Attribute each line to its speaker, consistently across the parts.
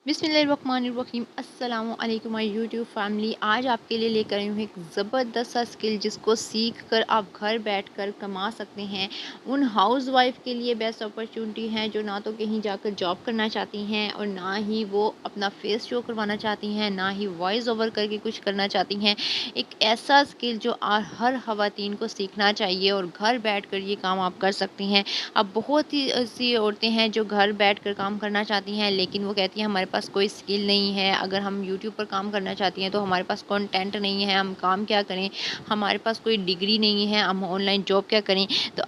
Speaker 1: बिस्मिल्लाहिर्रहमानिर्रहीम अस्सलामु अलैकुम माय यूट्यूब फैमिली। आज आपके लिए लेकर आई हूँ एक ज़बरदस्त सा स्किल जिसको सीख कर आप घर बैठकर कमा सकते हैं। उन हाउस वाइफ के लिए बेस्ट अपॉर्चुनिटी है जो ना तो कहीं जाकर जॉब करना चाहती हैं और ना ही वो अपना फेस शो करवाना चाहती हैं, ना ही वॉइस ओवर करके कुछ करना चाहती हैं। एक ऐसा स्किल जो हर ख़वातीन को सीखना चाहिए और घर बैठ ये काम आप कर सकती हैं। अब बहुत ही ऐसी औरतें हैं जो घर बैठकर काम करना चाहती हैं, लेकिन वो कहती हैं हमारे पास कोई स्किल नहीं है। अगर हम यूट्यूब पर काम करना चाहती हैं तो हमारे पास कंटेंट नहीं है, हम काम क्या करें? हमारे पास कोई डिग्री नहीं है, हम ऑनलाइन जॉब क्या करें? तो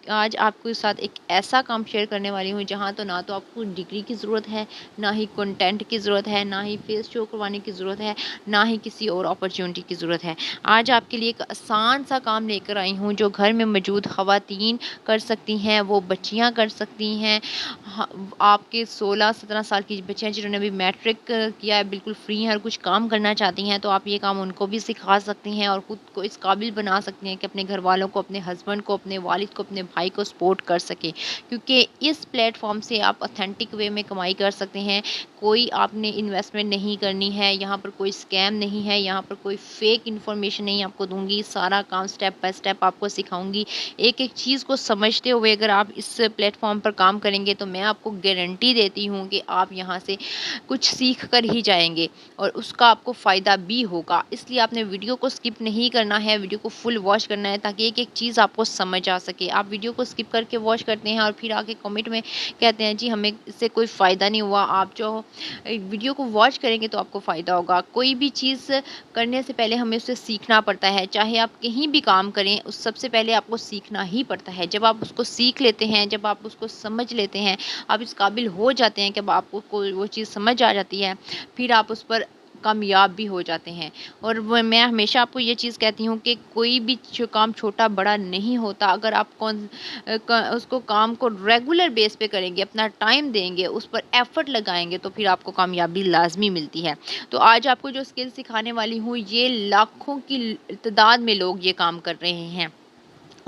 Speaker 1: आज आपके साथ एक ऐसा काम शेयर करने वाली हूँ जहाँ तो ना तो आपको डिग्री की ज़रूरत है, ना ही कंटेंट की ज़रूरत है, ना ही फेस शो करवाने की ज़रूरत है, ना ही किसी और अपॉर्चुनिटी की ज़रूरत है। आज आपके लिए एक आसान सा काम लेकर आई हूँ जो घर में मौजूद ख़वातीन कर सकती हैं, वो बच्चियाँ कर सकती हैं। आपके 16-17 साल की बच्चियाँ जिन्होंने अभी मैट्रिक किया है, बिल्कुल फ्री हैं और कुछ काम करना चाहती हैं, तो आप ये काम उनको भी सिखा सकती हैं और खुद को इस काबिल बना सकती हैं कि अपने घर वालों को, अपने हस्बैंड को, अपने वालिद को, अपने भाई को सपोर्ट कर सकें। क्योंकि इस प्लेटफॉर्म से आप ऑथेंटिक वे में कमाई कर सकते हैं। कोई आपने इन्वेस्टमेंट नहीं करनी है, यहाँ पर कोई स्कैम नहीं है, यहाँ पर कोई फेक इन्फॉर्मेशन नहीं आपको दूंगी। सारा काम स्टेप बाय स्टेप आपको सिखाऊंगी। एक एक चीज़ को समझते हुए अगर आप इस प्लेटफॉर्म पर काम करेंगे तो मैं आपको गारंटी देती हूँ कि आप यहाँ से कुछ सीख कर ही जाएंगे और उसका आपको फ़ायदा भी होगा। इसलिए आपने वीडियो को स्किप नहीं करना है, वीडियो को फुल वॉच करना है ताकि एक एक चीज़ आपको समझ आ सके। आप वीडियो को स्किप करके वॉच करते हैं और फिर आके कमेंट में कहते हैं जी हमें इससे कोई फ़ायदा नहीं हुआ। आप जो वीडियो को वॉच करेंगे तो आपको फ़ायदा होगा। कोई भी चीज़ करने से पहले हमें उससे सीखना पड़ता है। चाहे आप कहीं भी काम करें, उस सबसे पहले आपको सीखना ही पड़ता है। जब आप उसको सीख लेते हैं, जब आप उसको समझ लेते हैं, आप इस काबिल हो जाते हैं कि अब आपको वो चीज़ समझ आ जाती है, फिर आप उस पर कामयाब भी हो जाते हैं। और मैं हमेशा आपको ये चीज़ कहती हूँ कि कोई भी काम छोटा बड़ा नहीं होता। अगर आप उसको काम को रेगुलर बेस पे करेंगे, अपना टाइम देंगे, उस पर एफर्ट लगाएंगे तो फिर आपको कामयाबी लाजमी मिलती है। तो आज आपको जो स्किल सिखाने वाली हूँ ये लाखों की तादाद में लोग ये काम कर रहे हैं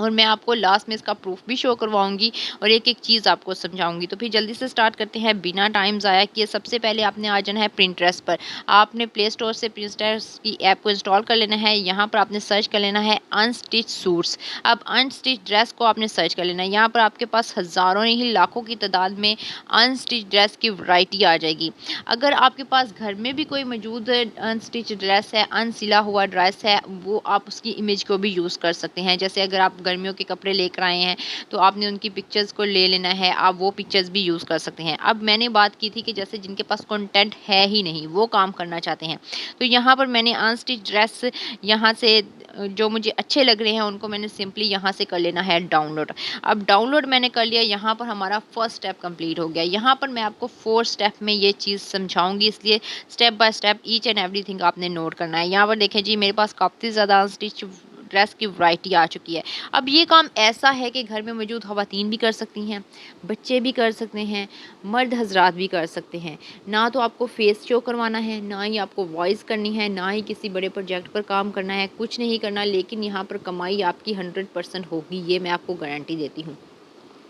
Speaker 1: और मैं आपको लास्ट में इसका प्रूफ भी शो करवाऊँगी और एक-एक चीज़ आपको समझाऊँगी। तो फिर जल्दी से स्टार्ट करते हैं बिना टाइम ज़ाया किए। सबसे पहले आपने आ जाना है पिंटरेस्ट पर। आपने प्ले स्टोर से पिंटरेस्ट की ऐप को इंस्टॉल कर लेना है। यहाँ पर आपने सर्च कर लेना है अनस्टिच सूट्स। अब अनस्टिच ड्रेस को आपने सर्च कर लेना है। यहाँ पर आपके पास हज़ारों नहीं लाखों की तादाद में अनस्टिच ड्रेस की वैरायटी आ जाएगी। अगर आपके पास घर में भी कोई मौजूद अनस्टिच ड्रेस है, अनसिला हुआ ड्रेस है, वो आप उसकी इमेज को भी यूज़ कर सकते हैं। जैसे अगर आप गर्मियों के कपड़े लेकर आए हैं तो आपने उनकी पिक्चर्स को ले लेना है, आप वो पिक्चर्स भी यूज़ कर सकते हैं। अब मैंने बात की थी कि जैसे जिनके पास कंटेंट है ही नहीं, वो काम करना चाहते हैं, तो यहाँ पर मैंने अनस्टिच ड्रेस यहाँ से जो मुझे अच्छे लग रहे हैं उनको मैंने सिंपली यहाँ से कर लेना है डाउनलोड। अब डाउनलोड मैंने कर लिया, यहाँ पर हमारा फर्स्ट स्टेप कंप्लीट हो गया। यहाँ पर मैं आपको 4 स्टेप में ये चीज़ समझाऊंगी, इसलिए step by step each and everything आपने नोट करना है। यहाँ पर देखें जी मेरे पास काफ़ी ज़्यादा अनस्टिच ड्रेस की वैरायटी आ चुकी है। अब ये काम ऐसा है कि घर में मौजूद ख़वातीन भी कर सकती हैं, बच्चे भी कर सकते हैं, मर्द हज़रात भी कर सकते हैं। ना तो आपको फेस शो करवाना है, ना ही आपको वॉइस करनी है, ना ही किसी बड़े प्रोजेक्ट पर काम करना है, कुछ नहीं करना, लेकिन यहाँ पर कमाई आपकी 100% होगी, ये मैं आपको गारंटी देती हूँ।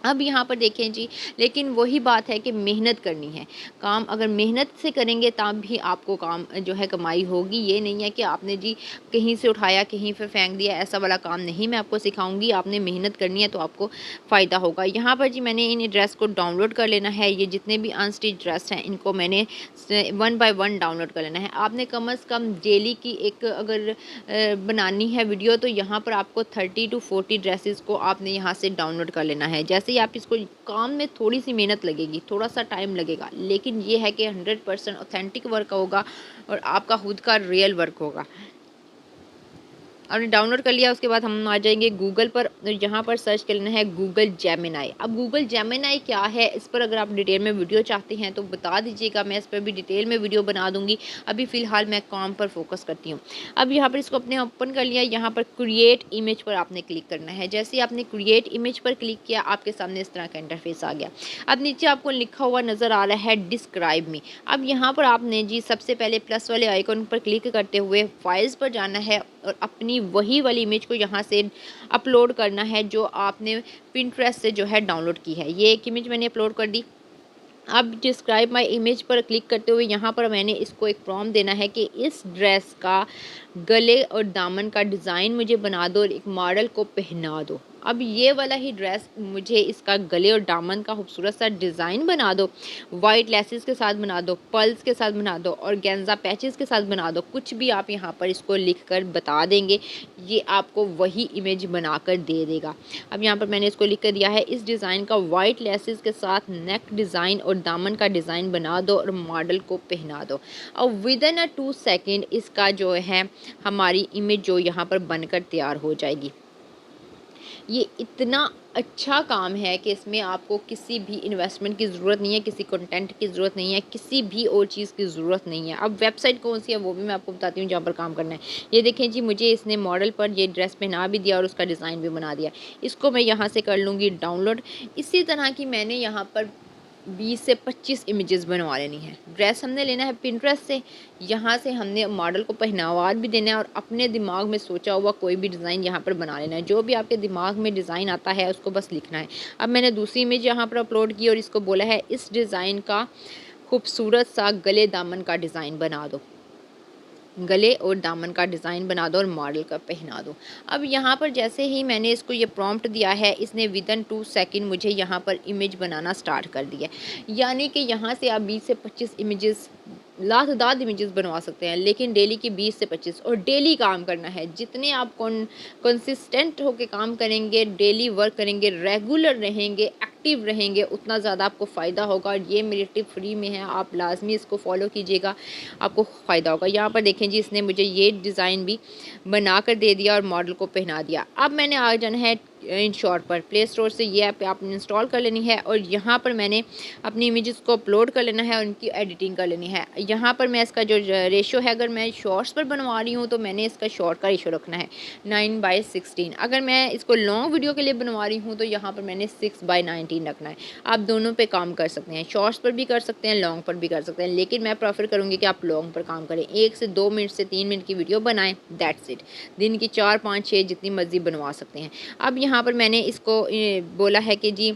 Speaker 1: अब यहाँ पर देखें जी, लेकिन वही बात है कि मेहनत करनी है। काम अगर मेहनत से करेंगे तब भी आपको काम जो है कमाई होगी। ये नहीं है कि आपने जी कहीं से उठाया कहीं पे फेंक दिया, ऐसा वाला काम नहीं मैं आपको सिखाऊंगी। आपने मेहनत करनी है तो आपको फ़ायदा होगा। यहाँ पर जी मैंने इन ड्रेस को डाउनलोड कर लेना है। ये जितने भी अनस्टिच ड्रेस हैं इनको मैंने 1 बाय 1 डाउनलोड कर लेना है। आपने कम से कम डेली की एक अगर बनानी है वीडियो तो यहाँ पर आपको 30 टू 40 ड्रेसेस को आपने यहाँ से डाउनलोड कर लेना है। जैसे ही आप इसको काम में थोड़ी सी मेहनत लगेगी, थोड़ा सा टाइम लगेगा, लेकिन ये है कि 100% ऑथेंटिक वर्क होगा और आपका खुद का रियल वर्क होगा। आपने डाउनलोड कर लिया, उसके बाद हम आ जाएंगे गूगल पर। यहाँ पर सर्च कर लेना है गूगल जेमिनाई। अब गूगल जेमिनाई क्या है, इस पर अगर आप डिटेल में वीडियो चाहते हैं तो बता दीजिएगा, मैं इस पर भी डिटेल में वीडियो बना दूंगी। अभी फ़िलहाल मैं काम पर फोकस करती हूँ। अब यहाँ पर इसको अपने ओपन कर लिया, यहाँ पर क्रिएट इमेज पर आपने क्लिक करना है। जैसे ही आपने क्रिएट इमेज पर क्लिक किया, आपके सामने इस तरह का इंटरफेस आ गया। अब नीचे आपको लिखा हुआ नज़र आ रहा है डिस्क्राइब मी। अब यहाँ पर आपने जी सबसे पहले प्लस वाले आइकन पर क्लिक करते हुए फाइल्स पर जाना है और अपनी वही वाली इमेज को यहाँ से अपलोड करना है जो आपने पिंटरेस्ट से जो है डाउनलोड की है। ये एक इमेज मैंने अपलोड कर दी। अब डिस्क्राइब माय इमेज पर क्लिक करते हुए यहाँ पर मैंने इसको एक प्रॉम्प्ट देना है कि इस ड्रेस का गले और दामन का डिज़ाइन मुझे बना दो और एक मॉडल को पहना दो। अब ये वाला ही ड्रेस मुझे इसका गले और दामन का खूबसूरत सा डिज़ाइन बना दो, वाइट लेसेस के साथ बना दो, पर्ल्स के साथ बना दो और गेंजा पैचेस के साथ बना दो। कुछ भी आप यहाँ पर इसको लिख कर बता देंगे, ये आपको वही इमेज बनाकर दे देगा। अब यहाँ पर मैंने इसको लिख कर दिया है, इस डिज़ाइन का वाइट लेसेस के साथ नेक डिज़ाइन और दामन का डिज़ाइन बना दो और मॉडल को पहना दो। और विदिन अ 2 सेकेंड इसका जो है हमारी इमेज जो यहाँ पर बनकर तैयार हो जाएगी। ये इतना अच्छा काम है कि इसमें आपको किसी भी इन्वेस्टमेंट की ज़रूरत नहीं है, किसी कंटेंट की ज़रूरत नहीं है, किसी भी और चीज़ की ज़रूरत नहीं है। अब वेबसाइट कौन सी है वो भी मैं आपको बताती हूँ जहाँ पर काम करना है। ये देखें जी, मुझे इसने मॉडल पर ये ड्रेस पहना भी दिया और उसका डिज़ाइन भी बना दिया। इसको मैं यहाँ से कर लूँगी डाउनलोड। इसी तरह की मैंने यहाँ पर 20 से 25 इमेजेस बनवा लेनी है। ड्रेस हमने लेना है पिंटरेस्ट से, यहाँ से हमने मॉडल को पहनावा भी देना है और अपने दिमाग में सोचा हुआ कोई भी डिज़ाइन यहाँ पर बना लेना है। जो भी आपके दिमाग में डिज़ाइन आता है उसको बस लिखना है। अब मैंने दूसरी इमेज यहाँ पर अपलोड की और इसको बोला है इस डिज़ाइन का खूबसूरत सा गले दामन का डिज़ाइन बना दो, गले और दामन का डिज़ाइन बना दो और मॉडल का पहना दो। अब यहाँ पर जैसे ही मैंने इसको ये प्रॉम्प्ट दिया है, इसने विदिन 2 सेकंड मुझे यहाँ पर इमेज बनाना स्टार्ट कर दिया। यानी कि यहाँ से आप 20 से 25 इमेजेस, लाखदाद इमेजेस बनवा सकते हैं, लेकिन डेली की 20 से 25 और डेली काम करना है। जितने आप कंसिस्टेंट होकर काम करेंगे, डेली वर्क करेंगे, रेगुलर रहेंगे, एक्टिव रहेंगे, उतना ज़्यादा आपको फ़ायदा होगा। और ये मेरी टिप फ्री में है, आप लाजमी इसको फॉलो कीजिएगा, आपको फ़ायदा होगा। यहाँ पर देखें जी, इसने मुझे ये डिज़ाइन भी बना कर दे दिया और मॉडल को पहना दिया। अब मैंने आ जाना है इन शॉर्ट पर, प्ले स्टोर से ये ऐप आपने इंस्टॉल कर लेनी है और यहाँ पर मैंने अपनी इमेजेस को अपलोड कर लेना है और उनकी एडिटिंग कर लेनी है। यहाँ पर मैं इसका जो रेशो है, अगर मैं शॉर्ट्स पर बनवा रही हूँ तो मैंने इसका शॉर्ट का रेशो रखना है 9:16। अगर मैं इसको लॉन्ग वीडियो के लिए बनवा रही हूँ तो यहाँ पर मैंने 6:19 रखना है। आप दोनों पे काम कर सकते हैं, शॉर्ट्स पर भी कर सकते हैं, लॉन्ग पर भी कर सकते हैं, लेकिन मैं प्रेफर करूँगी कि आप लॉन्ग पर काम करें। 1 से 2 मिनट से 3 मिनट की वीडियो बनाएं, दैट्स इट। दिन की 4, 5, 6 जितनी मर्जी बनवा सकते हैं। अब यहाँ पर मैंने इसको बोला है कि जी,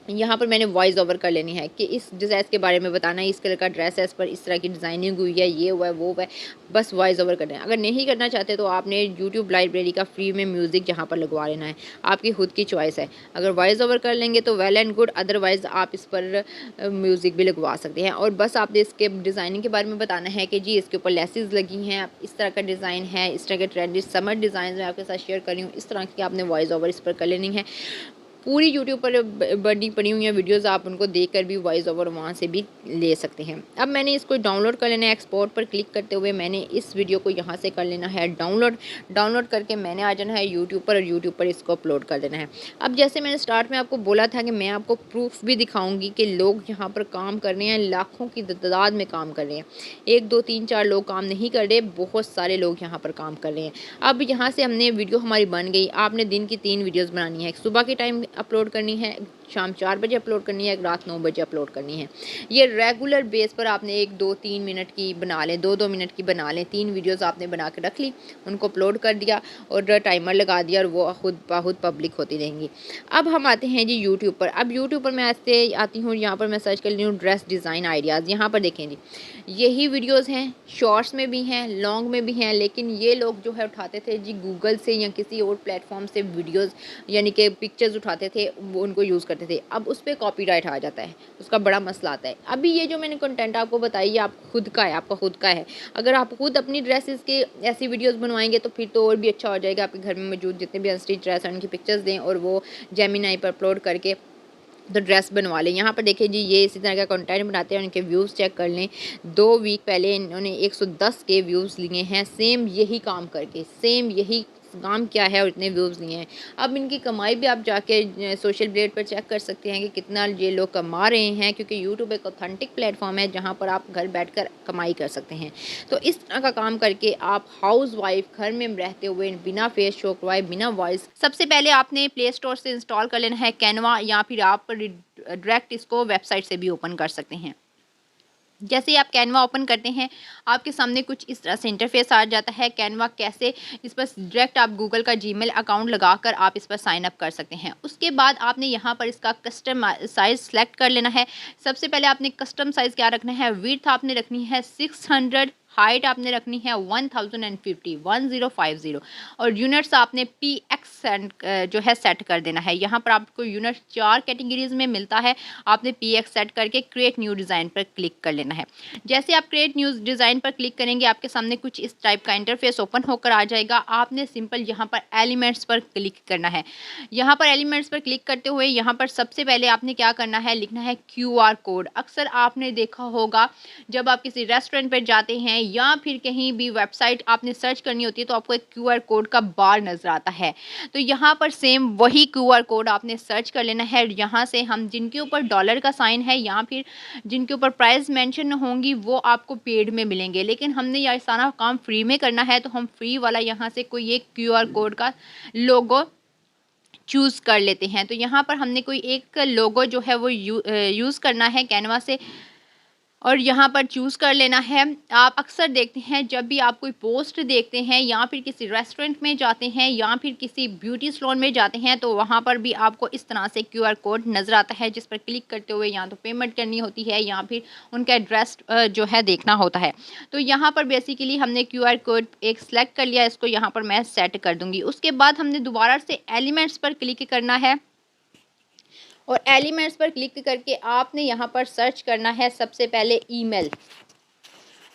Speaker 1: यहाँ पर मैंने वॉइस ओवर कर लेनी है कि इस ड्रेस के बारे में बताना है, इस कलर का ड्रेस है, इस पर इस तरह की डिज़ाइनिंग हुई है, ये हुआ है, वो हुआ है, बस वॉइस ओवर करना है। अगर नहीं करना चाहते तो आपने यूट्यूब लाइब्रेरी का फ्री में म्यूज़िक जहाँ पर लगवा लेना है, आपकी खुद की चॉइस है। अगर वॉइस ओवर कर लेंगे तो वेल एंड गुड, अदरवाइज़ आप इस पर म्यूज़िक भी लगवा सकते हैं। और बस आपने इसके डिज़ाइनिंग के बारे में बताना है कि जी इसके ऊपर लेसेस लगी हैं, इस तरह का डिज़ाइन है, इस तरह के ट्रेंडी समर डिज़ाइन मैं आपके साथ शेयर कर रही हूँ, इस तरह की आपने वॉइस ओवर इस पर कर लेनी है। पूरी यूट्यूब पर बनी पड़ी हुई हैं वीडियोज़, आप उनको देखकर भी वॉइस ओवर वहाँ से भी ले सकते हैं। अब मैंने इसको डाउनलोड कर लेना है। एक्सपोर्ट पर क्लिक करते हुए मैंने इस वीडियो को यहाँ से कर लेना है डाउनलोड। डाउनलोड करके मैंने आ जाना है यूट्यूब पर और यूट्यूब पर इसको अपलोड कर देना है। अब जैसे मैंने स्टार्ट में आपको बोला था कि मैं आपको प्रूफ भी दिखाऊंगी कि लोग यहाँ पर काम कर रहे हैं, लाखों की तादाद में काम कर रहे हैं। 1, 2, 3, 4 लोग काम नहीं कर रहे, बहुत सारे लोग यहाँ पर काम कर रहे हैं। अब यहाँ से हमने वीडियो हमारी बन गई। आपने दिन की 3 वीडियोज़ बनानी है, सुबह के टाइम अपलोड करनी है, शाम 4 बजे अपलोड करनी है, रात 9 बजे अपलोड करनी है। ये रेगुलर बेस पर आपने 1, 2, 3 मिनट की बना लें, 2-2 मिनट की बना लें। 3 वीडियोज़ आपने बना के रख ली, उनको अपलोड कर दिया और टाइमर लगा दिया और वो खुद ब खुद पब्लिक होती रहेंगी। अब हम आते हैं जी यूट्यूब पर। अब यूट्यूब पर मैं ऐसे आती हूँ, यहाँ पर मैं सर्च कर ली हूँ ड्रेस डिज़ाइन आइडियाज़। यहाँ पर देखें जी, यही वीडियोज़ हैं, शॉर्ट्स में भी हैं, लॉन्ग में भी हैं, लेकिन ये लोग जो है उठाते थे जी गूगल से या किसी और प्लेटफॉर्म से वीडियोज़ यानी कि पिक्चर्स उठाते थे, वो उनको यूज़ करते थे। अब उस पर कॉपीराइट आ जाता है, उसका बड़ा मसला आता है। अभी ये जो मैंने कंटेंट आपको बताई, आप खुद का है, आपका खुद का है। अगर आप खुद अपनी ड्रेसेस के ऐसी वीडियोस बनवाएंगे तो फिर तो और भी अच्छा हो जाएगा। आपके घर में मौजूद जितने भी अनस्टिच ड्रेस हैं उनकी पिक्चर्स दें और वो जेमिनी पर अपलोड करके तो ड्रेस बनवा लें। यहाँ पर देखिए जी, ये इसी तरह का कंटेंट बनाते हैं, उनके व्यूज़ चेक कर लें। 2 वीक पहले इन्होंने 110 के व्यूज़ लिए हैं, सेम यही काम करके, सेम यही काम क्या है और इतने व्यूज़ लिए हैं। अब इनकी कमाई भी आप जाके सोशल ब्लेड पर चेक कर सकते हैं कि कितना ये लोग कमा रहे हैं, क्योंकि यूट्यूब एक ऑथेंटिक प्लेटफॉर्म है जहाँ पर आप घर बैठकर कमाई कर सकते हैं। तो इस तरह का काम करके आप हाउस वाइफ घर में रहते हुए बिना फेस शो करवाए, बिना वॉइस, सबसे पहले आपने प्ले स्टोर से इंस्टॉल कर लेना है कैनवा, या फिर आप डायरेक्ट इसको वेबसाइट से भी ओपन कर सकते हैं। जैसे ही आप कैनवा ओपन करते हैं, आपके सामने कुछ इस तरह से इंटरफेस आ जाता है। कैनवा कैसे, इस पर डायरेक्ट आप गूगल का जीमेल अकाउंट लगाकर आप इस पर साइन अप कर सकते हैं। उसके बाद आपने यहाँ पर इसका कस्टम साइज़ सेलेक्ट कर लेना है। सबसे पहले आपने कस्टम साइज़ क्या रखना है, विड्थ आपने रखनी है 600, हाइट आपने रखनी है 1050 और यूनिट्स आपने px जो है सेट कर देना है। यहाँ पर आपको यूनिट 4 कैटेगरीज में मिलता है। आपने px सेट करके क्रिएट न्यू डिज़ाइन पर क्लिक कर लेना है। जैसे आप क्रिएट न्यू डिज़ाइन पर क्लिक करेंगे, आपके सामने कुछ इस टाइप का इंटरफेस ओपन होकर आ जाएगा। आपने सिंपल यहाँ पर एलिमेंट्स पर क्लिक करना है। यहाँ पर एलिमेंट्स पर क्लिक करते हुए यहाँ पर सबसे पहले आपने क्या करना है, लिखना है QR कोड। अक्सर आपने देखा होगा जब आप किसी रेस्टोरेंट पर जाते हैं या फिर कहीं भी वेबसाइट आपने सर्च करनी होती है तो आपको एक QR कोड का बार नजर आता है। तो यहाँ पर सेम वही QR कोड आपने सर्च कर लेना है। यहाँ से हम जिनके ऊपर डॉलर का साइन है या फिर जिनके ऊपर प्राइस मेंशन होंगी वो आपको पेड में मिलेंगे, लेकिन हमने यह सारा काम फ्री में करना है तो हम फ्री वाला यहाँ से कोई एक QR कोड का लोगो चूज़ कर लेते हैं। तो यहाँ पर हमने कोई एक लोगो जो है वो यूज़ करना है कैनवा से और यहाँ पर चूज़ कर लेना है। आप अक्सर देखते हैं जब भी आप कोई पोस्ट देखते हैं या फिर किसी रेस्टोरेंट में जाते हैं या फिर किसी ब्यूटी सैलून में जाते हैं तो वहाँ पर भी आपको इस तरह से QR कोड नज़र आता है, जिस पर क्लिक करते हुए या तो पेमेंट करनी होती है या फिर उनका एड्रेस जो है देखना होता है। तो यहाँ पर बेसिकली हमने QR कोड एक सिलेक्ट कर लिया, इसको यहाँ पर मैं सेट कर दूँगी। उसके बाद हमने दोबारा से एलिमेंट्स पर क्लिक करना है और एलिमेंट्स पर क्लिक करके आपने यहाँ पर सर्च करना है सबसे पहले ईमेल।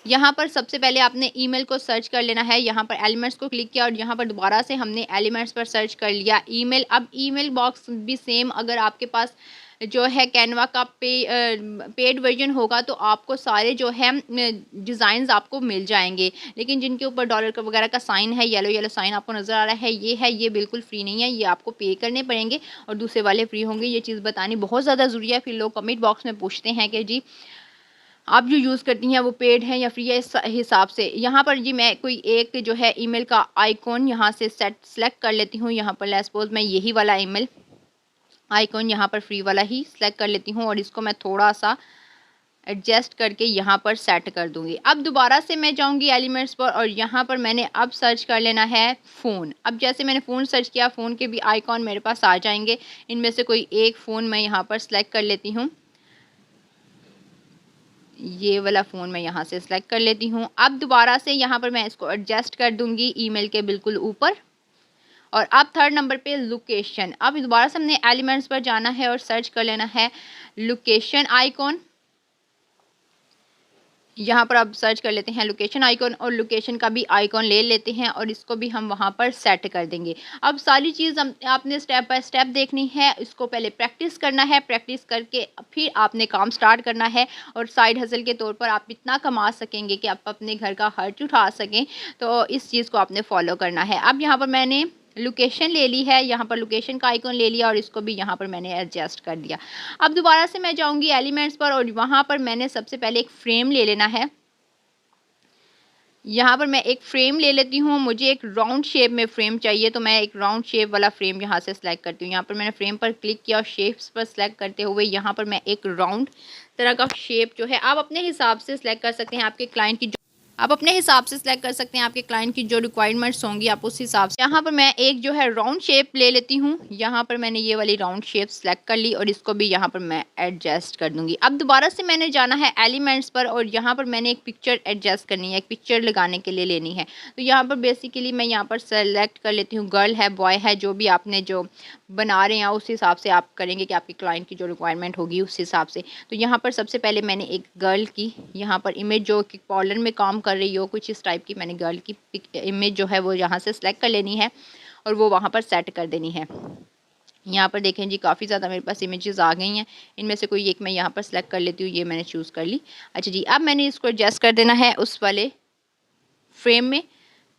Speaker 1: यहाँ पर सबसे पहले आपने ईमेल को सर्च कर लेना है। यहाँ पर एलिमेंट्स को क्लिक किया और यहाँ पर दोबारा से हमने एलिमेंट्स पर सर्च कर लिया ईमेल। अब ईमेल बॉक्स भी सेम, अगर आपके पास जो है कैनवा का पेड वर्जन होगा तो आपको सारे जो है डिज़ाइंस आपको मिल जाएंगे, लेकिन जिनके ऊपर डॉलर का वगैरह का साइन है, येलो येलो साइन आपको नज़र आ रहा है, ये बिल्कुल फ्री नहीं है, ये आपको पे करने पड़ेंगे और दूसरे वाले फ्री होंगे। ये चीज़ बतानी बहुत ज़्यादा ज़रूरी है। फिर लोग कमेंट बॉक्स में पूछते हैं कि जी आप जो यूज़ करती हैं वो पेड है या फ्री है, इस हिसाब से यहाँ पर जी मैं कोई एक जो है ईमेल का आइकॉन यहाँ से सेलेक्ट कर लेती हूँ। यहाँ पर लेट्स सपोज मैं यही वाला ईमेल आइकॉन यहाँ पर फ्री वाला ही सिलेक्ट कर लेती हूँ और इसको मैं थोड़ा सा एडजस्ट करके यहाँ पर सेट कर दूँगी। अब दोबारा से मैं जाऊँगी एलिमेंट्स पर और यहाँ पर मैंने अब सर्च कर लेना है फ़ोन। अब जैसे मैंने फ़ोन सर्च किया, फ़ोन के भी आइकॉन मेरे पास आ जाएंगे। इनमें से कोई एक फ़ोन मैं यहाँ पर सिलेक्ट कर लेती हूँ। ये वाला फ़ोन मैं यहाँ से सिलेक्ट कर लेती हूँ। अब दोबारा से यहाँ पर मैं इसको एडजस्ट कर दूँगी ईमेल के बिल्कुल ऊपर। और अब थर्ड नंबर पे लोकेशन। अब दोबारा से हमने एलिमेंट्स पर जाना है और सर्च कर लेना है लोकेशन आइकॉन। यहाँ पर अब सर्च कर लेते हैं लोकेशन आइकॉन और लोकेशन का भी आइकॉन ले लेते हैं और इसको भी हम वहाँ पर सेट कर देंगे। अब सारी चीज़ आपने स्टेप बाय स्टेप देखनी है। इसको पहले प्रैक्टिस करना है, प्रैक्टिस करके फिर आपने काम स्टार्ट करना है और साइड हसल के तौर पर आप इतना कमा सकेंगे कि आप अपने घर का खर्च उठा सकें। तो इस चीज़ को आपने फॉलो करना है। अब यहाँ पर मैंने लोकेशन ले ली है, यहाँ पर लोकेशन का आइकॉन ले लिया और इसको भी यहाँ पर मैंने एडजस्ट कर दिया। अब दोबारा से मैं जाऊँगी एलिमेंट्स पर और वहाँ पर मैंने सबसे पहले एक फ्रेम ले लेना है। यहाँ पर मैं एक फ्रेम ले लेती हूँ। मुझे एक राउंड शेप में फ्रेम चाहिए तो मैं एक राउंड शेप वाला फ्रेम यहाँ से सिलेक्ट करती हूँ। यहाँ पर मैंने फ्रेम पर क्लिक किया और शेप्स पर सिलेक्ट करते हुए यहाँ पर मैं एक राउंड तरह का शेप जो है आप अपने हिसाब से सिलेक्ट कर सकते हैं। आपके क्लाइंट की आप अपने हिसाब से सिलेक्ट कर सकते हैं, आपके क्लाइंट की जो रिक्वायरमेंट्स होंगी आप उस हिसाब से। यहाँ पर मैं एक जो है राउंड शेप ले लेती हूँ। यहाँ पर मैंने ये वाली राउंड शेप सेलेक्ट कर ली और इसको भी यहाँ पर मैं एडजस्ट कर दूँगी। अब दोबारा से मैंने जाना है एलिमेंट्स पर और यहाँ पर मैंने एक पिक्चर एडजस्ट करनी है, एक पिक्चर लगाने के लिए लेनी है। तो यहाँ पर बेसिकली मैं यहाँ पर सेलेक्ट कर लेती हूँ, गर्ल है बॉय है, जो भी आपने जो बना रहे हैं उस हिसाब से आप करेंगे कि आपके क्लाइंट की जो रिक्वायरमेंट होगी उस हिसाब से। तो यहाँ पर सबसे पहले मैंने एक गर्ल की यहाँ पर इमेज जो कि पार्लर में काम कर रही हो कुछ इस टाइप की, मैंने गर्ल की इमेज जो है वो यहाँ से सिलेक्ट कर लेनी है और वो वहाँ पर सेट कर देनी है। यहाँ पर देखें जी काफ़ी ज़्यादा मेरे पास इमेजेस आ गई हैं। इनमें से कोई एक मैं यहाँ पर सिलेक्ट कर लेती हूँ, ये मैंने चूज़ कर ली। अच्छा जी, अब मैंने इसको एडजस्ट कर देना है उस वाले फ्रेम में।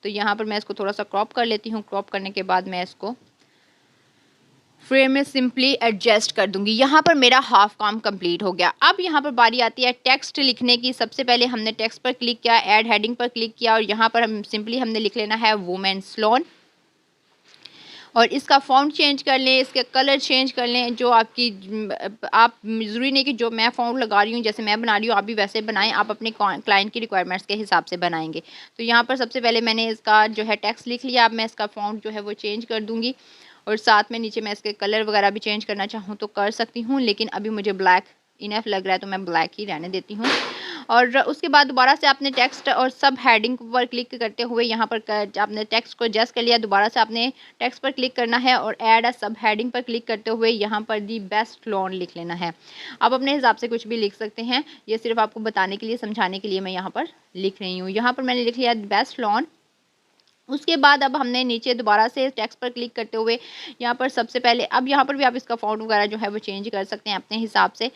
Speaker 1: तो यहाँ पर मैं इसको थोड़ा सा क्रॉप कर लेती हूँ। क्रॉप करने के बाद मैं इसको फ्रेम में सिंपली एडजस्ट कर दूंगी। यहाँ पर मेरा हाफ काम कंप्लीट हो गया। अब यहाँ पर बारी आती है टेक्स्ट लिखने की। सबसे पहले हमने टेक्स्ट पर क्लिक किया, ऐड हेडिंग पर क्लिक किया और यहाँ पर हमने लिख लेना है वुमेन सैलून। और इसका फ़ॉन्ट चेंज कर लें, इसके कलर चेंज कर लें, जो आपकी आप ज़रूरी नहीं कि जो मैं फ़ॉन्ट लगा रही हूँ, जैसे मैं बना रही हूँ, आप भी वैसे बनाएँ, आप अपने क्लाइंट की रिक्वायरमेंट्स के हिसाब से बनाएँगे। तो यहाँ पर सबसे पहले मैंने इसका जो है टेक्स्ट लिख लिया, अब मैं इसका फ़ॉन्ट जो है वो चेंज कर दूँगी और साथ में नीचे मैं इसके कलर वगैरह भी चेंज करना चाहूँ तो कर सकती हूँ, लेकिन अभी मुझे ब्लैक इनफ लग रहा है तो मैं ब्लैक ही रहने देती हूँ। और उसके बाद दोबारा से आपने टेक्स्ट और सब हेडिंग पर क्लिक करते हुए यहाँ पर आपने टेक्स्ट को एडजस्ट कर लिया, दोबारा से आपने टेक्स्ट पर क्लिक करना है और ऐड अ सब हेडिंग पर क्लिक करते हुए यहाँ पर दी बेस्ट लॉन लिख लेना है। आप अपने हिसाब से कुछ भी लिख सकते हैं, ये सिर्फ आपको बताने के लिए, समझाने के लिए मैं यहाँ पर लिख रही हूँ। यहाँ पर मैंने लिख लिया बेस्ट लॉन। उसके बाद अब हमने नीचे दोबारा से टेक्स्ट पर क्लिक करते हुए यहाँ पर सबसे पहले, अब यहाँ पर भी आप इसका फ़ॉन्ट वगैरह जो है वो चेंज कर सकते हैं अपने हिसाब से।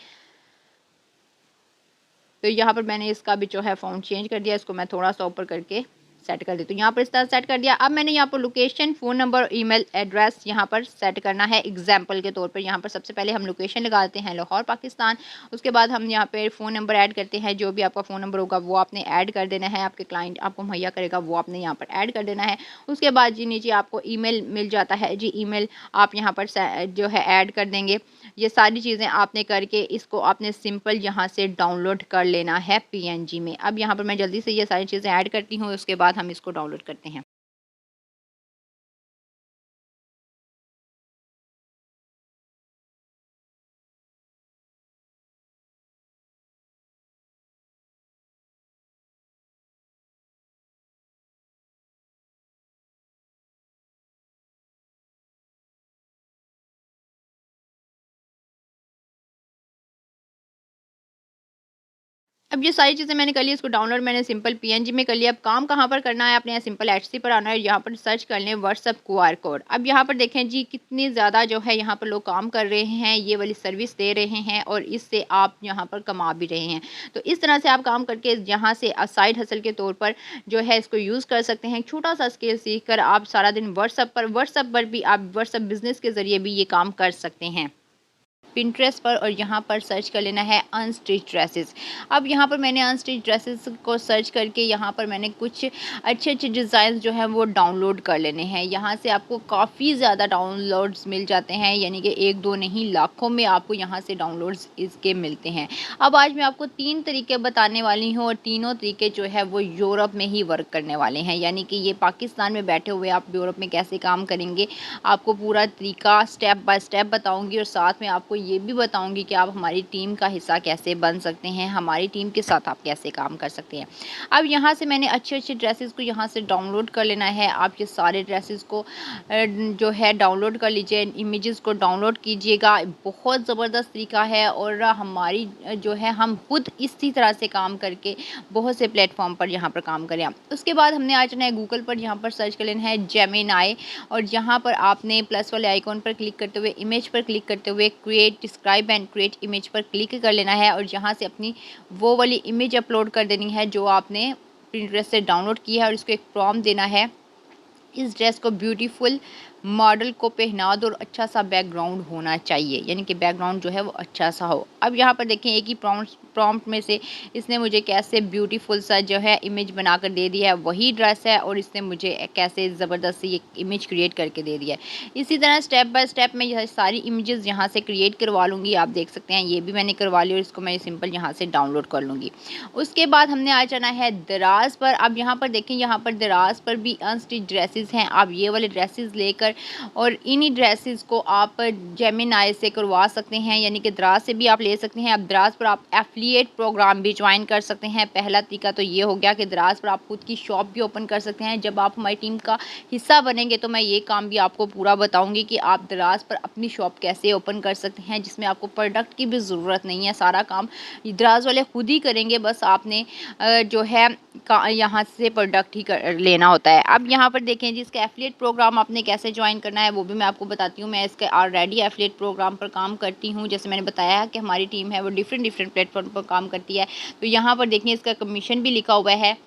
Speaker 1: तो यहाँ पर मैंने इसका भी जो है फ़ॉन्ट चेंज कर दिया, इसको मैं थोड़ा सा ऊपर करके सेट कर देती हूँ। यहाँ पर इस तरह सेट कर दिया। अब मैंने यहाँ पर location, phone number, email address यहाँ पर सेट करना है एग्जाम्पल के तौर पर। यहाँ पर सबसे पहले हम लोकेशन लगाते हैं लाहौर पाकिस्तान, उसके बाद हम यहाँ पर फ़ोन नंबर ऐड करते हैं, जो भी आपका फ़ोन नंबर होगा वो आपने ऐड कर देना है, आपके क्लाइंट आपको मुहैया करेगा वो आपने यहाँ पर ऐड कर देना है। उसके बाद जी नीचे आपको ईमेल मिल जाता है, जी ईमेल आप यहाँ पर जो है ऐड कर देंगे। ये सारी चीज़ें आपने करके इसको आपने सिंपल यहाँ से डाउनलोड कर लेना है पीएनजी में। अब यहाँ पर मैं जल्दी से ये सारी चीज़ें ऐड करती हूँ, उसके बाद हम इसको डाउनलोड करते हैं। अब ये सारी चीज़ें मैंने कर ली, इसको डाउनलोड मैंने सिंपल पीएनजी में कर लिया। अब काम कहाँ पर करना है, आपने यहाँ सिंपल एचसी पर आना है, यहाँ पर सर्च कर लें व्हाट्सएप क्यूआर कोड। अब यहाँ पर देखें जी कितनी ज़्यादा जो है यहाँ पर लोग काम कर रहे हैं, ये वाली सर्विस दे रहे हैं और इससे आप यहाँ पर कमा भी रहे हैं। तो इस तरह से आप काम करके यहाँ से साइड हसल के तौर पर जो है इसको यूज़ कर सकते हैं। छोटा सा स्किल सीख कर आप सारा दिन व्हाट्सएप पर भी आप व्हाट्सएप बिजनेस के ज़रिए भी ये काम कर सकते हैं। पिंटरेस्ट पर और यहाँ पर सर्च कर लेना है अनस्टिच ड्रेसेस। अब यहाँ पर मैंने अनस्टिच ड्रेसेस को सर्च करके यहाँ पर मैंने कुछ अच्छे अच्छे डिज़ाइन जो हैं वो डाउनलोड कर लेने हैं। यहाँ से आपको काफ़ी ज़्यादा डाउनलोड्स मिल जाते हैं, यानी कि एक दो नहीं लाखों में आपको यहाँ से डाउनलोड्स इसके मिलते हैं। अब आज मैं आपको 3 तरीके बताने वाली हूँ और तीनों तरीके जो है वो यूरोप में ही वर्क करने वाले हैं, यानी कि ये पाकिस्तान में बैठे हुए आप यूरोप में कैसे काम करेंगे, आपको पूरा तरीका स्टेप बाय स्टेप बताऊँगी और साथ में आपको ये भी बताऊंगी कि आप हमारी टीम का हिस्सा कैसे बन सकते हैं, हमारी टीम के साथ आप कैसे काम कर सकते हैं। अब यहाँ से मैंने अच्छे अच्छे ड्रेसेस को यहाँ से डाउनलोड कर लेना है। आप ये सारे ड्रेसेस को जो है डाउनलोड कर लीजिए, इमेजेस को डाउनलोड कीजिएगा। बहुत ज़बरदस्त तरीका है और हमारी जो है हम खुद इसी तरह से काम करके बहुत से प्लेटफॉर्म पर यहाँ पर काम करें। उसके बाद हमने आ जाना है गूगल पर, यहाँ पर सर्च कर लेना है जेमिनाई और यहाँ पर आपने प्लस वाले आइकॉन पर क्लिक करते हुए इमेज पर क्लिक करते हुए create describe and create image पर क्लिक कर लेना है और यहाँ से अपनी वो वाली इमेज अपलोड कर देनी है जो आपने पिंटरेस्ट से डाउनलोड की है और इसको एक प्रॉम्प्ट देना है, इस ड्रेस को ब्यूटीफुल मॉडल को पहना दो और अच्छा सा बैकग्राउंड होना चाहिए, यानी कि बैकग्राउंड जो है वो अच्छा सा हो। अब यहाँ पर देखें एक ही प्रॉम्प्ट में से इसने मुझे कैसे ब्यूटीफुल सा जो है इमेज बनाकर दे दिया है, वही ड्रेस है और इसने मुझे कैसे ज़बरदस्त सी एक इमेज क्रिएट करके दे दिया है। इसी तरह स्टेप बाय स्टेप मैं यह सारी इमेजेस यहाँ से क्रिएट करवा लूँगी। आप देख सकते हैं ये भी मैंने करवा ली और इसको मैं सिंपल यहाँ से डाउनलोड कर लूँगी। उसके बाद हमने आ जाना है दराज पर। अब यहाँ पर देखें, यहाँ पर दराज पर भी अनस्टिच ड्रेसेस हैं। आप ये वाले ड्रेसेस लेकर और इन्हीं ड्रेसेस को आप जेमिनाई से करवा सकते हैं, यानी कि दराज से भी आप ले सकते हैं। अब दराज पर आप एफिलिएट प्रोग्राम भी ज्वाइन कर सकते हैं। पहला तरीका तो ये हो गया कि दराज पर आप खुद की शॉप भी ओपन कर सकते हैं। जब आप हमारी टीम का हिस्सा बनेंगे तो मैं ये काम भी आपको पूरा बताऊंगी कि आप दराज पर अपनी शॉप कैसे ओपन कर सकते हैं, जिसमें आपको प्रोडक्ट की भी ज़रूरत नहीं है, सारा काम दराज वाले खुद ही करेंगे, बस आपने जो है यहाँ से प्रोडक्ट ही लेना होता है। अब यहाँ पर देखें जी, इसका एफिलिएट प्रोग्राम आपने कैसे ज्वाइन करना है वो भी मैं आपको बताती हूँ। मैं इसके ऑलरेडी एफिलिएट प्रोग्राम पर काम करती हूँ। जैसे मैंने बताया है कि हमारी टीम है वो डिफरेंट प्लेटफॉर्म पर काम करती है। तो यहाँ पर देखिए इसका कमीशन भी लिखा हुआ है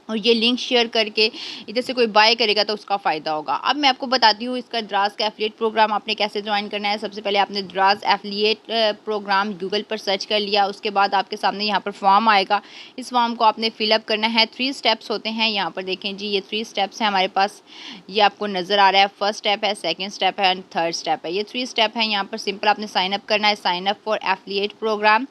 Speaker 1: और ये लिंक शेयर करके इधर से कोई बाय करेगा तो उसका फ़ायदा होगा। अब मैं आपको बताती हूँ इसका द्रास का एफिलिएट प्रोग्राम आपने कैसे ज्वाइन करना है। सबसे पहले आपने द्रास एफिलिएट प्रोग्राम गूगल पर सर्च कर लिया, उसके बाद आपके सामने यहाँ पर फॉर्म आएगा। इस फॉर्म को आपने फिलअप करना है। 3 स्टेप्स होते हैं, यहाँ पर देखें जी, ये 3 स्टेप्स हैं हमारे पास, ये आपको नज़र आ रहा है। फर्स्ट स्टेप है, सेकेंड स्टेप है एंड थर्ड स्टेप है। ये 3 स्टेप हैं। यहाँ पर सिंपल आपने साइन अप करना है। Sign up for affiliate program,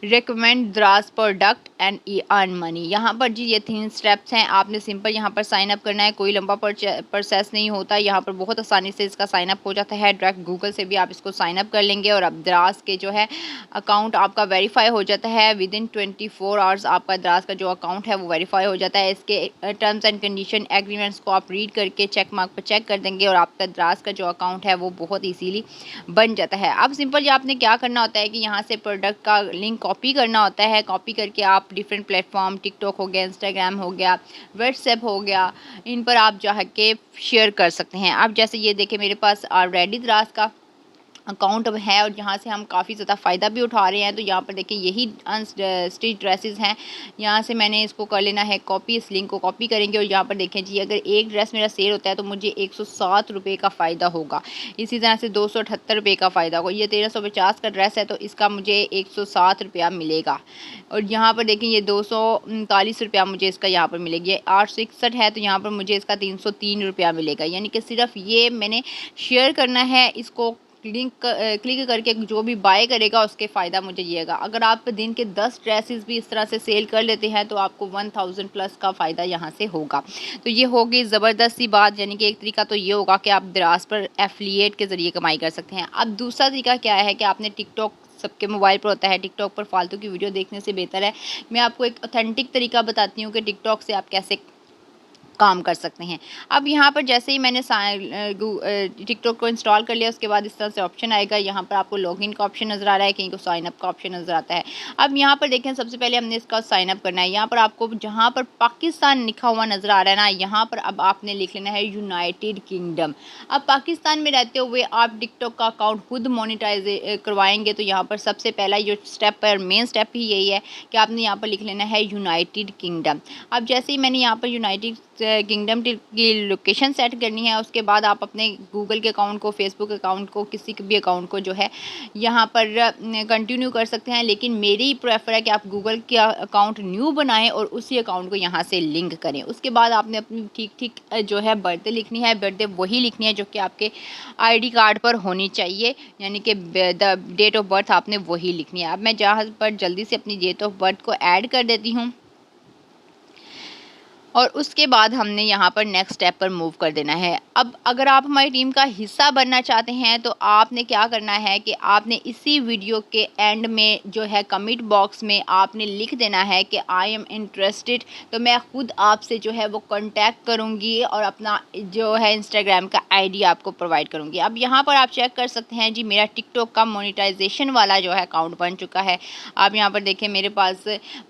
Speaker 1: recommend द्रास प्रोडक्ट एंड अर्न मनी। यहाँ पर जी ये 3 स्टेप्स हैं। आपने सिंपल यहाँ पर साइन अप करना है, कोई लंबा प्रोसेस नहीं होता। यहाँ पर बहुत आसानी से इसका साइन अप हो जाता है। डायरेक्ट गूगल से भी आप इसको साइन अप कर लेंगे और अब द्रास के जो है अकाउंट आपका वेरीफाई हो जाता है। विद इन 24 आवर्स आपका द्रास का जो अकाउंट है वो वेरीफाई हो जाता है। इसके टर्म्स एंड कंडीशन एग्रीमेंट्स को आप रीड करके चेक मार्क पर चेक कर देंगे और आपका द्रास का जो अकाउंट है वो बहुत ईजीली बन जाता है। अब सिंपल आपने क्या करना होता है कि यहाँ से प्रोडक्ट का लिंक कॉपी करना होता है। कॉपी करके आप डिफरेंट प्लेटफॉर्म, टिकटॉक हो गया, इंस्टाग्राम हो गया, व्हाट्सएप हो गया, इन पर आप जाके शेयर कर सकते हैं। अब जैसे ये देखें मेरे पास ऑलरेडी द्रास का अकाउंट अब है और यहाँ से हम काफ़ी ज़्यादा फ़ायदा भी उठा रहे हैं। तो यहाँ पर देखिए यही स्टिच ड्रेसेस हैं। यहाँ से मैंने इसको कर लेना है कॉपी, इस लिंक को कॉपी करेंगे और यहाँ पर देखें जी, अगर एक ड्रेस मेरा सेल होता है तो मुझे 107 रुपये का फ़ायदा होगा। इसी तरह से 278 रुपये का फ़ायदा होगा। ये 1350 का ड्रेस है तो इसका मुझे 107 रुपया मिलेगा। और यहाँ पर देखें ये 239 रुपया मुझे इसका यहाँ पर मिलेगी। 861 है तो यहाँ पर मुझे इसका 303 रुपया मिलेगा। यानी कि सिर्फ ये मैंने शेयर करना है, इसको लिंक क्लिक करके जो भी बाय करेगा उसके फ़ायदा मुझे येगा। अगर आप दिन के 10 ड्रेसेस भी इस तरह से सेल कर लेते हैं तो आपको 1000 प्लस का फ़ायदा यहाँ से होगा। तो ये होगी ज़बरदस्त सी बात। यानी कि एक तरीका तो ये होगा कि आप द्रास पर एफिलिएट के ज़रिए कमाई कर सकते हैं। अब दूसरा तरीका क्या है कि आपने टिकटॉक, सबके मोबाइल पर होता है, टिकटॉक पर फालतू की वीडियो देखने से बेहतर है मैं आपको एक ऑथेंटिक तरीका बताती हूँ कि टिकटॉक से आप कैसे काम कर सकते हैं। अब यहाँ पर जैसे ही मैंने टिकटॉक को इंस्टॉल कर लिया उसके बाद इस तरह से ऑप्शन आएगा। यहाँ पर आपको लॉगिन का ऑप्शन नज़र आ रहा है, कहीं को साइन अप का ऑप्शन नज़र आता है। अब यहाँ पर देखें सबसे पहले हमने इसका साइन अप करना है। यहाँ पर आपको जहाँ पर पाकिस्तान लिखा हुआ नज़र आ रहा है ना, यहाँ पर अब आपने लिख लेना है यूनाइटेड किंगडम। अब पाकिस्तान में रहते हुए आप टिकटॉक का अकाउंट खुद मोनिटाइज करवाएंगे तो यहाँ पर सबसे पहला जो स्टेप है, मेन स्टेप ही यही है कि आपने यहाँ पर लिख लेना है यूनाइटेड किंगडम। अब जैसे ही मैंने यहाँ पर यूनाइटेड किंगडम की लोकेशन सेट करनी है, उसके बाद आप अपने गूगल के अकाउंट को, फेसबुक अकाउंट को, किसी भी अकाउंट को जो है यहाँ पर कंटिन्यू कर सकते हैं। लेकिन मेरी प्रेफर है कि आप गूगल का अकाउंट न्यू बनाएं और उसी अकाउंट को यहाँ से लिंक करें। उसके बाद आपने अपनी ठीक जो है बर्थडे लिखनी है। बर्थडे वही लिखनी है जो कि आपके आईडी कार्ड पर होनी चाहिए, यानी कि डेट ऑफ बर्थ आपने वही लिखनी है। अब मैं जहाँ पर जल्दी से अपनी डेट ऑफ बर्थ को ऐड कर देती हूँ और उसके बाद हमने यहाँ पर नेक्स्ट स्टेप पर मूव कर देना है। अब अगर आप हमारी टीम का हिस्सा बनना चाहते हैं तो आपने क्या करना है कि आपने इसी वीडियो के एंड में जो है कमेंट बॉक्स में आपने लिख देना है कि आई एम इंटरेस्टेड। तो मैं खुद आपसे जो है वो कांटेक्ट करूँगी और अपना जो है इंस्टाग्राम का आईडी आपको प्रोवाइड करूँगी। अब यहाँ पर आप चेक कर सकते हैं जी, मेरा टिकटॉक का मोनेटाइजेशन वाला जो है अकाउंट बन चुका है। आप यहाँ पर देखें मेरे पास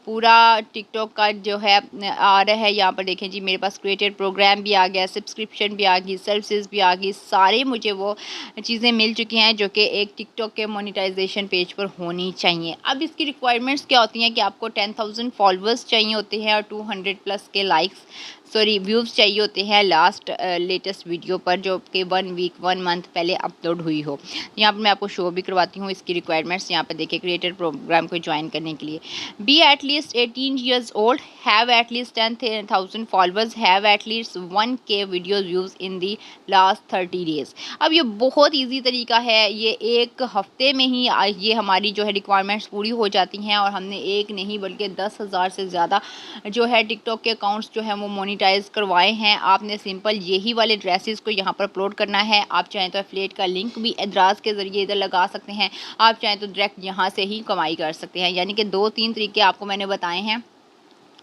Speaker 1: पूरा टिकटॉक का जो है आ रहा है। यहाँ पर देखें जी, मेरे पास क्रिएटेड प्रोग्राम भी आ गया, सब्सक्रिप्शन भी आ गई, सर्विसेज भी आ गई, सारे मुझे वो चीज़ें मिल चुकी हैं जो कि एक टिकटॉक के मोनेटाइजेशन पेज पर होनी चाहिए। अब इसकी रिक्वायरमेंट्स क्या होती हैं कि आपको 10,000 फॉलोअर्स चाहिए होते हैं और 200 प्लस के व्यूज़ चाहिए होते हैं लास्ट लेटेस्ट वीडियो पर जो कि 1 मंथ पहले अपलोड हुई हो। यहाँ पर मैं आपको शो भी करवाती हूँ इसकी रिक्वायरमेंट्स। यहाँ पर देखिए क्रिएटेड प्रोग्राम को ज्वाइन करने के लिए be at least 18 years old, have at least 10,000 followers, have at least 1K videos views in the last 30 days. अब ये बहुत ईजी तरीका है, ये एक हफ्ते में ही ये हमारी जो है रिक्वायरमेंट्स पूरी हो जाती हैं और हमने एक नहीं बल्कि 10,000 से ज़्यादा जो है टिकटॉक के अकाउंट्स जो है वो मोनेटाइज करवाए हैं। आपने सिंपल यही वाले ड्रेसेस को यहाँ पर अपलोड करना है। आप चाहें तो एफिलिएट का लिंक भी एड्रास के ज़रिए इधर लगा सकते हैं, आप चाहें तो डायरेक्ट यहाँ से ही कमाई कर सकते हैं। यानी कि 2-3 तरीके आपको मैंने बताए हैं।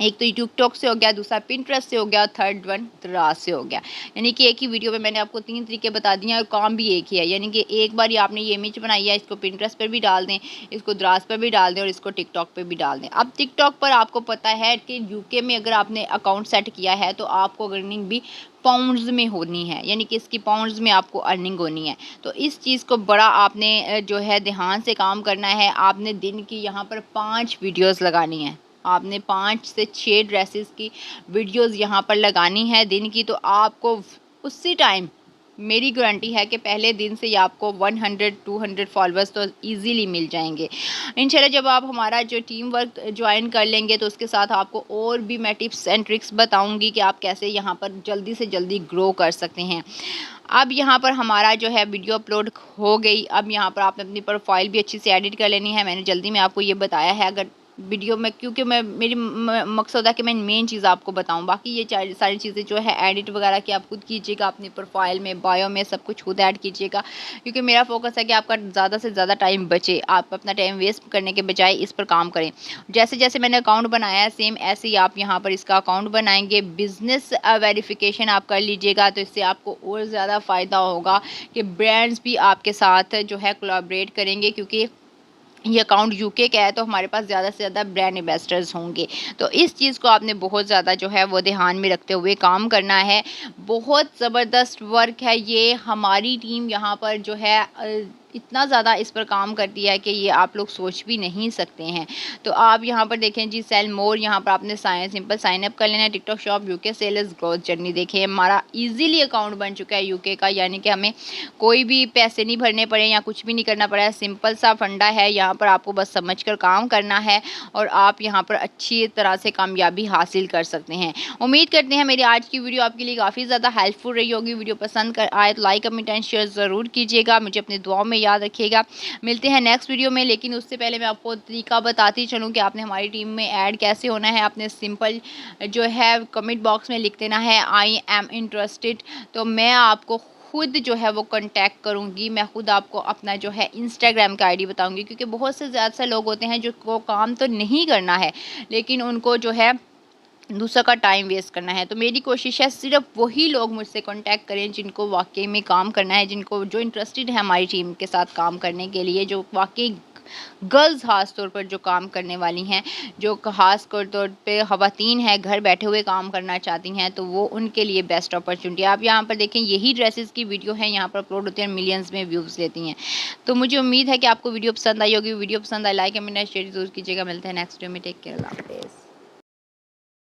Speaker 1: एक तो टिकटॉक से हो गया, दूसरा पिंटरेस्ट से हो गया, थर्ड वन द्रास से हो गया। यानी कि एक ही वीडियो में मैंने आपको 3 तरीके बता दिए हैं और काम भी एक ही है। यानी कि एक बार ही आपने ये इमेज बनाई है, इसको पिंटरेस्ट पर भी डाल दें, इसको द्रास पर भी डाल दें और इसको टिकटॉक पर भी डाल दें। अब टिकटॉक पर आपको पता है कि यूके में अगर आपने अकाउंट सेट किया है तो आपको अर्निंग भी पाउंड्स में होनी है, यानी कि इसकी पाउंड्स में आपको अर्निंग होनी है। तो इस चीज़ को बड़ा आपने जो है ध्यान से काम करना है। आपने दिन की यहाँ पर 5 वीडियोज़ लगानी है। आपने 5 से 6 ड्रेसेस की वीडियोस यहाँ पर लगानी है दिन की, तो आपको उसी टाइम मेरी गारंटी है कि पहले दिन से ही आपको 100-200 फॉलोअर्स तो इजीली मिल जाएंगे इंशाल्लाह। जब आप हमारा जो टीम वर्क ज्वाइन कर लेंगे तो उसके साथ आपको और भी मैं टिप्स एंड ट्रिक्स बताऊंगी कि आप कैसे यहाँ पर जल्दी से जल्दी ग्रो कर सकते हैं। अब यहाँ पर हमारा जो है वीडियो अपलोड हो गई। अब यहाँ पर आपने अपनी प्रोफाइल भी अच्छी से एडिट कर लेनी है। मैंने जल्दी में आपको ये बताया है, अगर वीडियो में, क्योंकि मैं मेरी मकसद है कि मैं मेन चीज़ आपको बताऊं, बाकी ये सारी चीज़ें जो है एडिट वगैरह की आप खुद कीजिएगा, अपनी प्रोफाइल में बायो में सब कुछ खुद ऐड कीजिएगा, क्योंकि मेरा फोकस है कि आपका ज़्यादा से ज़्यादा टाइम बचे, आप अपना टाइम वेस्ट करने के बजाय इस पर काम करें। जैसे जैसे मैंने अकाउंट बनाया है सेम ऐसे ही आप यहाँ पर इसका अकाउंट बनाएंगे। बिजनेस वेरिफिकेशन आप कर लीजिएगा, तो इससे आपको और ज़्यादा फ़ायदा होगा कि ब्रांड्स भी आपके साथ जो है कोलैबोरेट करेंगे, क्योंकि ये अकाउंट यूके का है तो हमारे पास ज़्यादा से ज़्यादा ब्रांड एम्बेसडर्स होंगे। तो इस चीज़ को आपने बहुत ज़्यादा जो है वो ध्यान में रखते हुए काम करना है। बहुत ज़बरदस्त वर्क है ये। हमारी टीम यहाँ पर जो है इतना ज़्यादा इस पर काम करती है कि ये आप लोग सोच भी नहीं सकते हैं। तो आप यहाँ पर देखें जी, सेल मोर, यहाँ पर आपने सिंपल साइन अप कर लेना है। TikTok shop UK sales growth journey देखें, हमारा इजीली अकाउंट बन चुका है यूके का, यानी कि हमें कोई भी पैसे नहीं भरने पड़े या कुछ भी नहीं करना पड़ा है। सिंपल सा फंडा है, यहाँ पर आपको बस समझकर काम करना है और आप यहाँ पर अच्छी तरह से कामयाबी हासिल कर सकते हैं। उम्मीद करते हैं मेरी आज की वीडियो आपके लिए काफ़ी ज़्यादा हेल्पफुल रही होगी। वीडियो पसंद कर आए तो लाइक कमेंट एंड शेयर ज़रूर कीजिएगा। मुझे अपनी दुआओं में याद रखिएगा। मिलते हैं नेक्स्ट वीडियो में, लेकिन उससे पहले मैं आपको तरीका बताती चलूँ कि आपने हमारी टीम में ऐड कैसे होना है। आपने सिंपल जो है कमेंट बॉक्स में लिख देना है आई एम इंटरेस्टेड, तो मैं आपको खुद जो है वो कांटेक्ट करूँगी। मैं खुद आपको अपना जो है इंस्टाग्राम का आईडी बताऊँगी, क्योंकि बहुत से ज़्यादा से लोग होते हैं जो को काम तो नहीं करना है लेकिन उनको जो है दूसरा का टाइम वेस्ट करना है। तो मेरी कोशिश है सिर्फ वही लोग मुझसे कांटेक्ट करें जिनको वाकई में काम करना है, जिनको जो इंटरेस्टेड है हमारी टीम के साथ काम करने के लिए, जो वाकई गर्ल्स खास तौर पर जो काम करने वाली हैं, जो खास तौर पे ख़वातीन हैं, घर बैठे हुए काम करना चाहती हैं, तो वो उनके लिए बेस्ट अपॉर्चुनिटी। आप यहाँ पर देखें, यही ड्रेसेस की वीडियो है यहाँ पर अपलोड होती है, मिलियंस में व्यूज़ लेती हैं। तो मुझे उम्मीद है कि आपको वीडियो पसंद आई होगी। वीडियो पसंद आई लाइक कमेंट शेयर जरूर कीजिएगा। मिलते हैं नेक्स्ट वीडियो में। टेक केयर, अल्लाह हाफिज़।